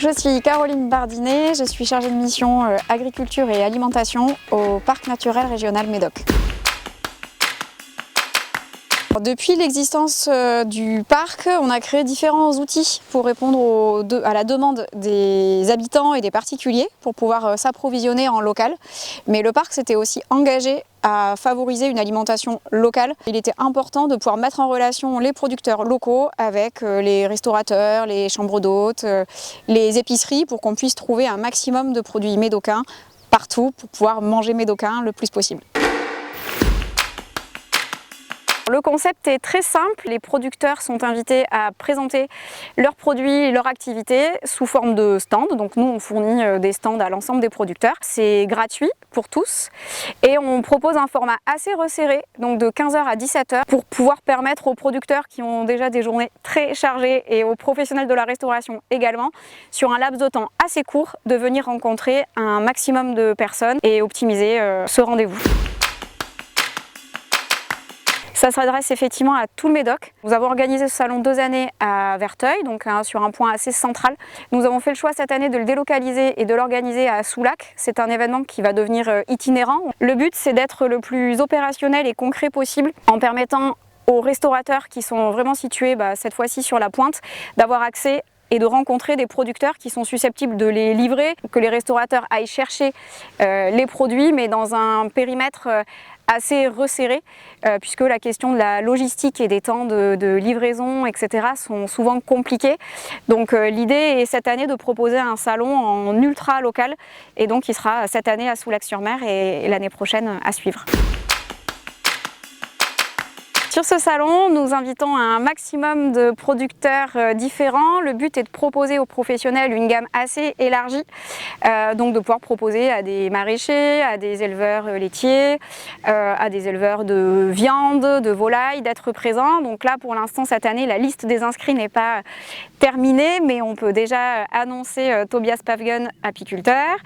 Je suis Caroline Bardinet, je suis chargée de mission agriculture et alimentation au Parc naturel régional Médoc. Depuis l'existence du parc, on a créé différents outils pour répondre à la demande des habitants et des particuliers pour pouvoir s'approvisionner en local. Mais le parc s'était aussi engagé à favoriser une alimentation locale. Il était important de pouvoir mettre en relation les producteurs locaux avec les restaurateurs, les chambres d'hôtes, les épiceries pour qu'on puisse trouver un maximum de produits médocains partout pour pouvoir manger médocain le plus possible. Le concept est très simple, les producteurs sont invités à présenter leurs produits et leurs activités sous forme de stands. Donc nous on fournit des stands à l'ensemble des producteurs, c'est gratuit pour tous et on propose un format assez resserré, donc de 15h à 17h pour pouvoir permettre aux producteurs qui ont déjà des journées très chargées et aux professionnels de la restauration également, sur un laps de temps assez court, de venir rencontrer un maximum de personnes et optimiser ce rendez-vous. Ça s'adresse effectivement à tout le Médoc. Nous avons organisé ce salon 2 années à Verteuil, donc sur un point assez central. Nous avons fait le choix cette année de le délocaliser et de l'organiser à Soulac. C'est un événement qui va devenir itinérant. Le but, c'est d'être le plus opérationnel et concret possible en permettant aux restaurateurs qui sont vraiment situés cette fois-ci sur la pointe d'avoir accès et de rencontrer des producteurs qui sont susceptibles de les livrer, que les restaurateurs aillent chercher les produits, mais dans un périmètre assez resserré, puisque la question de la logistique et des temps de livraison, etc. sont souvent compliqués. Donc l'idée est cette année de proposer un salon en ultra local, et donc il sera cette année à Soulac-sur-Mer et l'année prochaine à suivre. Sur ce salon, nous invitons un maximum de producteurs différents. Le but est de proposer aux professionnels une gamme assez élargie, donc de pouvoir proposer à des maraîchers, à des éleveurs laitiers, à des éleveurs de viande, de volaille, d'être présents. Donc là, pour l'instant, cette année, la liste des inscrits n'est pas terminée, mais on peut déjà annoncer Tobias Pavgen, apiculteur,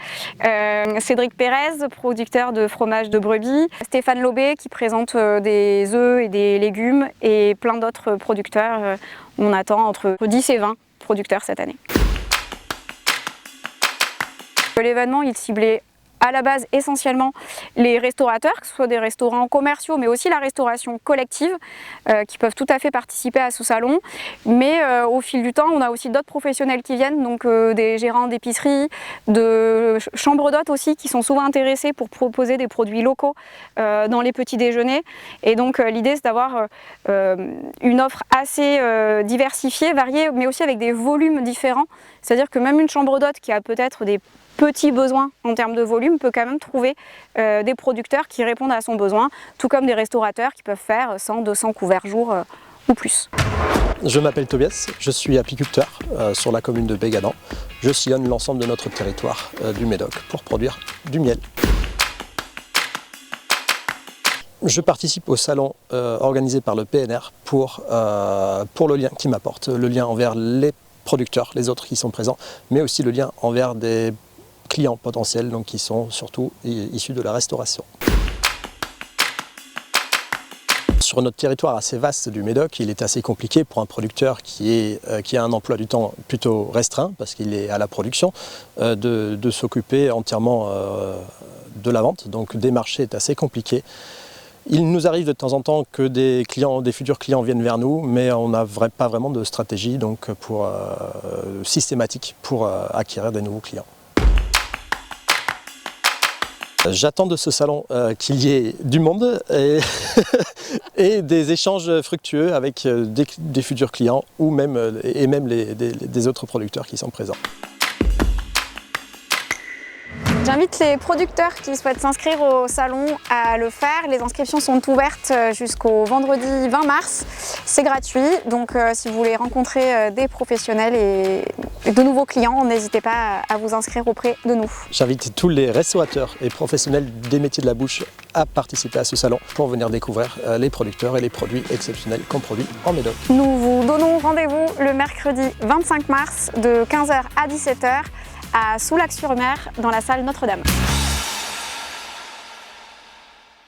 Cédric Pérez, producteur de fromage de brebis, Stéphane Lobé qui présente des œufs et des légumes et plein d'autres producteurs. On attend entre 10 et 20 producteurs cette année. L'événement, il ciblait à la base essentiellement les restaurateurs, que ce soit des restaurants commerciaux mais aussi la restauration collective qui peuvent tout à fait participer à ce salon. Mais au fil du temps, on a aussi d'autres professionnels qui viennent, donc des gérants d'épicerie, de chambres d'hôtes aussi qui sont souvent intéressés pour proposer des produits locaux dans les petits déjeuners. Et donc l'idée c'est d'avoir une offre assez diversifiée, variée, mais aussi avec des volumes différents. C'est-à-dire que même une chambre d'hôte qui a peut-être des petits besoins en termes de volume peut quand même trouver des producteurs qui répondent à son besoin, tout comme des restaurateurs qui peuvent faire 100-200 couverts jour ou plus. Je m'appelle Tobias, je suis apiculteur sur la commune de Bégadan. Je sillonne l'ensemble de notre territoire du Médoc pour produire du miel. Je participe au salon organisé par le PNR pour le lien qu'il m'apporte, le lien envers les producteurs, les autres qui sont présents, mais aussi le lien envers des clients potentiels, donc qui sont surtout issus de la restauration. Sur notre territoire assez vaste du Médoc, il est assez compliqué pour un producteur qui a un emploi du temps plutôt restreint, parce qu'il est à la production, de s'occuper entièrement de la vente. Donc démarcher est assez compliqué. Il nous arrive de temps en temps que des futurs clients viennent vers nous, mais on n'a pas vraiment de stratégie systématique pour acquérir des nouveaux clients. J'attends de ce salon qu'il y ait du monde et des échanges fructueux avec des futurs clients ou même des autres producteurs qui sont présents. J'invite les producteurs qui souhaitent s'inscrire au salon à le faire. Les inscriptions sont ouvertes jusqu'au vendredi 20 mars. C'est gratuit, donc si vous voulez rencontrer des professionnels et de nouveaux clients, n'hésitez pas à vous inscrire auprès de nous. J'invite tous les restaurateurs et professionnels des métiers de la bouche à participer à ce salon pour venir découvrir les producteurs et les produits exceptionnels qu'on produit en Médoc. Nous vous donnons rendez-vous le mercredi 25 mars de 15h à 17h à Soulac-sur-Mer dans la salle Notre-Dame.